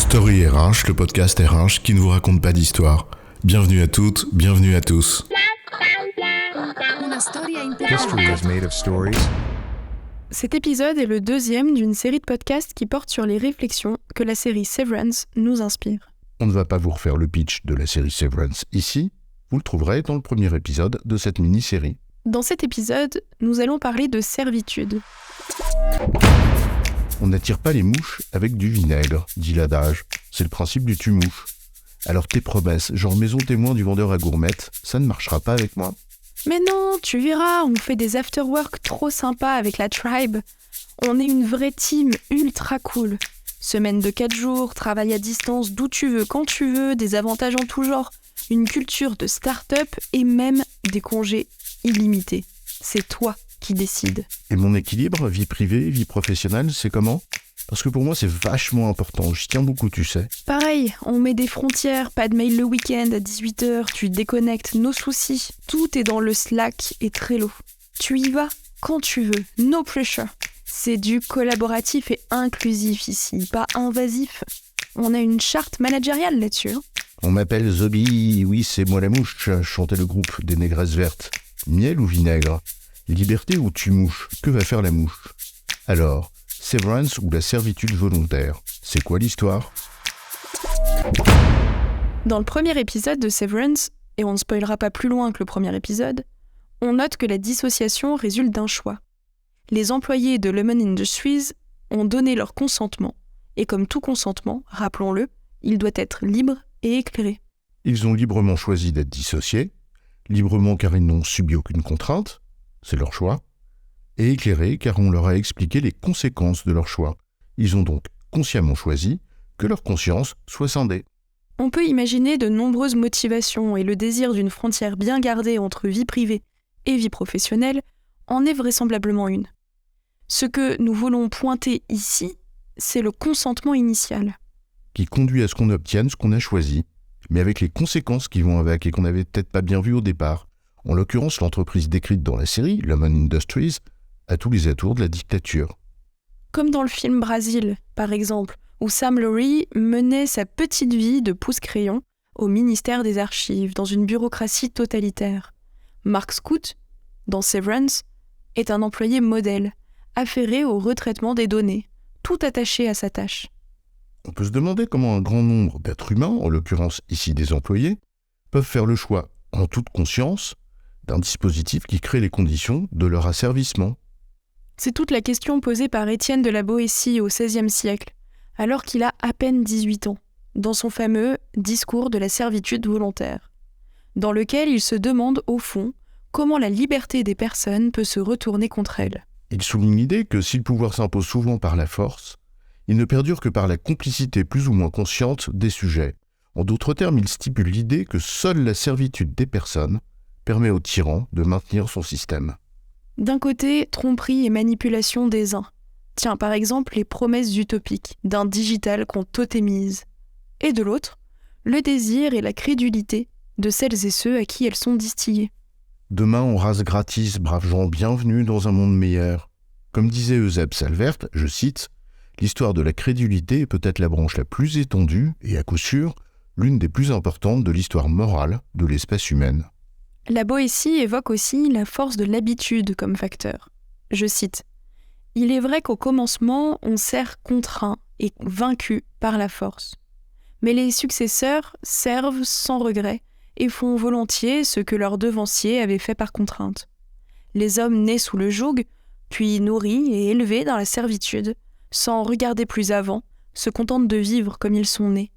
Story RH, le podcast RH qui ne vous raconte pas d'histoire. Bienvenue à toutes, bienvenue à tous. History is made of stories. Cet épisode est le deuxième d'une série de podcasts qui porte sur les réflexions que la série Severance nous inspire. On ne va pas vous refaire le pitch de la série Severance ici, vous le trouverez dans le premier épisode de cette mini-série. Dans cet épisode, nous allons parler de servitude. On n'attire pas les mouches avec du vinaigre, dit l'adage. C'est le principe du tue-mouche. Alors tes promesses, genre maison témoin du vendeur à gourmette, ça ne marchera pas avec moi. Mais non, tu verras, on fait des after-work trop sympas avec la tribe. On est une vraie team ultra cool. Semaine de 4 jours, travail à distance d'où tu veux, quand tu veux, des avantages en tout genre, une culture de start-up et même des congés illimités. C'est toi qui décides. Et mon équilibre, vie privée, vie professionnelle, c'est comment ? Parce que pour moi, c'est vachement important. J'y tiens beaucoup, tu sais. Pareil, on met des frontières, pas de mail le week-end à 18h, tu déconnectes, nos soucis. Tout est dans le Slack et Trello. Tu y vas quand tu veux, no pressure. C'est du collaboratif et inclusif ici, pas invasif. On a une charte managériale là-dessus. On m'appelle Zobi, oui, c'est moi la mouche, chantait le groupe des négresses vertes. Miel ou vinaigre ? Liberté ou tue-mouche ? Que va faire la mouche ? Alors, Severance ou la servitude volontaire ? C'est quoi l'histoire ? Dans le premier épisode de Severance, et on ne spoilera pas plus loin que le premier épisode, on note que la dissociation résulte d'un choix. Les employés de Lemon Industries ont donné leur consentement, et comme tout consentement, rappelons-le, il doit être libre et éclairé. Ils ont librement choisi d'être dissociés, librement car ils n'ont subi aucune contrainte, c'est leur choix, et éclairés car on leur a expliqué les conséquences de leur choix. Ils ont donc consciemment choisi que leur conscience soit scindée. On peut imaginer de nombreuses motivations et le désir d'une frontière bien gardée entre vie privée et vie professionnelle en est vraisemblablement une. Ce que nous voulons pointer ici, c'est le consentement initial. Qui conduit à ce qu'on obtienne ce qu'on a choisi, mais avec les conséquences qui vont avec et qu'on n'avait peut-être pas bien vues au départ. En l'occurrence, l'entreprise décrite dans la série, Lemon Industries, a tous les atours de la dictature. Comme dans le film Brasil, par exemple, où Sam Lowry menait sa petite vie de pouce-crayon au ministère des Archives, dans une bureaucratie totalitaire. Mark Scout, dans Severance, est un employé modèle, affairé au retraitement des données, tout attaché à sa tâche. On peut se demander comment un grand nombre d'êtres humains, en l'occurrence ici des employés, peuvent faire le choix, en toute conscience, d'un dispositif qui crée les conditions de leur asservissement. C'est toute la question posée par Étienne de la Boétie au XVIe siècle, alors qu'il a à peine 18 ans, dans son fameux « Discours de la servitude volontaire », dans lequel il se demande au fond comment la liberté des personnes peut se retourner contre elles. Il souligne l'idée que si le pouvoir s'impose souvent par la force, il ne perdure que par la complicité plus ou moins consciente des sujets. En d'autres termes, il stipule l'idée que seule la servitude des personnes permet au tyran de maintenir son système. D'un côté, tromperie et manipulation des uns. Tiens, par exemple, les promesses utopiques d'un digital qu'on totémise. Et de l'autre, le désir et la crédulité de celles et ceux à qui elles sont distillées. Demain, on rase gratis, braves gens, bienvenue dans un monde meilleur. Comme disait Eusèbe Salvert, je cite, « L'histoire de la crédulité est peut-être la branche la plus étendue et à coup sûr, l'une des plus importantes de l'histoire morale de l'espèce humaine. » La Boétie évoque aussi la force de l'habitude comme facteur. Je cite, « Il est vrai qu'au commencement, on sert contraint et vaincu par la force. Mais les successeurs servent sans regret et font volontiers ce que leurs devanciers avaient fait par contrainte. Les hommes nés sous le joug, puis nourris et élevés dans la servitude, sans regarder plus avant, se contentent de vivre comme ils sont nés,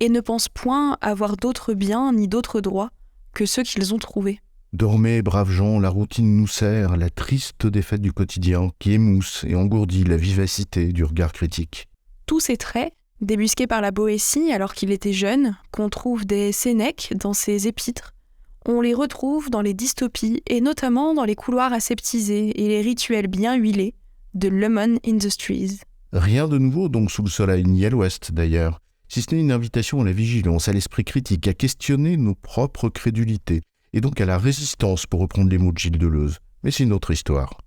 et ne pensent point avoir d'autres biens ni d'autres droits que ceux qu'ils ont trouvés. Dormez, braves gens, la routine nous sert, la triste défaite du quotidien qui émousse et engourdit la vivacité du regard critique. » Tous ces traits, débusqués par la Boétie alors qu'il était jeune, qu'on trouve des Sénèques dans ses épîtres, on les retrouve dans les dystopies et notamment dans les couloirs aseptisés et les rituels bien huilés de Lemon Industries. Rien de nouveau donc sous le soleil, ni à l'ouest d'ailleurs, si ce n'est une invitation à la vigilance, à l'esprit critique, à questionner nos propres crédulités, et donc à la résistance pour reprendre les mots de Gilles Deleuze. Mais c'est une autre histoire.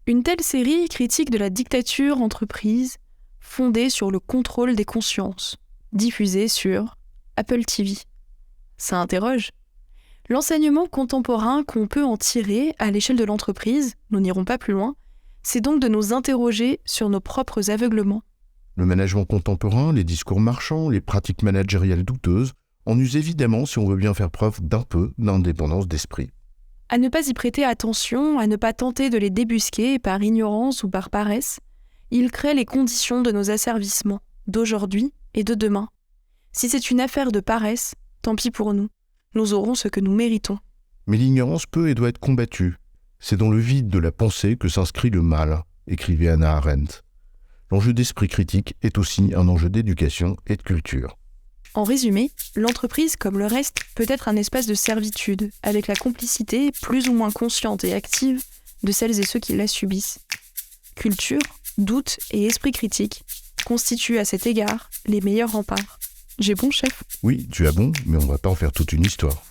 Une telle série critique de la dictature entreprise, fondée sur le contrôle des consciences. diffusée sur Apple TV. Ça interroge. L'enseignement contemporain qu'on peut en tirer à l'échelle de l'entreprise, nous n'irons pas plus loin, c'est donc de nous interroger sur nos propres aveuglements. Le management contemporain, les discours marchands, les pratiques managériales douteuses en usent évidemment si on veut bien faire preuve d'un peu d'indépendance d'esprit. À ne pas y prêter attention, à ne pas tenter de les débusquer par ignorance ou par paresse, ils créent les conditions de nos asservissements, d'aujourd'hui et de demain. Si c'est une affaire de paresse, tant pis pour nous. Nous aurons ce que nous méritons. Mais l'ignorance peut et doit être combattue. C'est dans le vide de la pensée que s'inscrit le mal, écrivait Hannah Arendt. L'enjeu d'esprit critique est aussi un enjeu d'éducation et de culture. En résumé, l'entreprise, comme le reste, peut être un espace de servitude, avec la complicité plus ou moins consciente et active de celles et ceux qui la subissent. Culture, doute et esprit critique constituent à cet égard les meilleurs remparts. J'ai bon, chef ? Oui, tu as bon, mais on va pas en faire toute une histoire.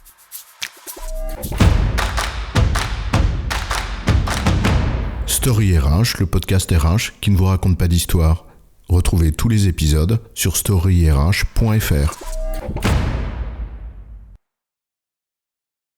Story RH, le podcast RH qui ne vous raconte pas d'histoire. Retrouvez tous les épisodes sur storyrh.fr.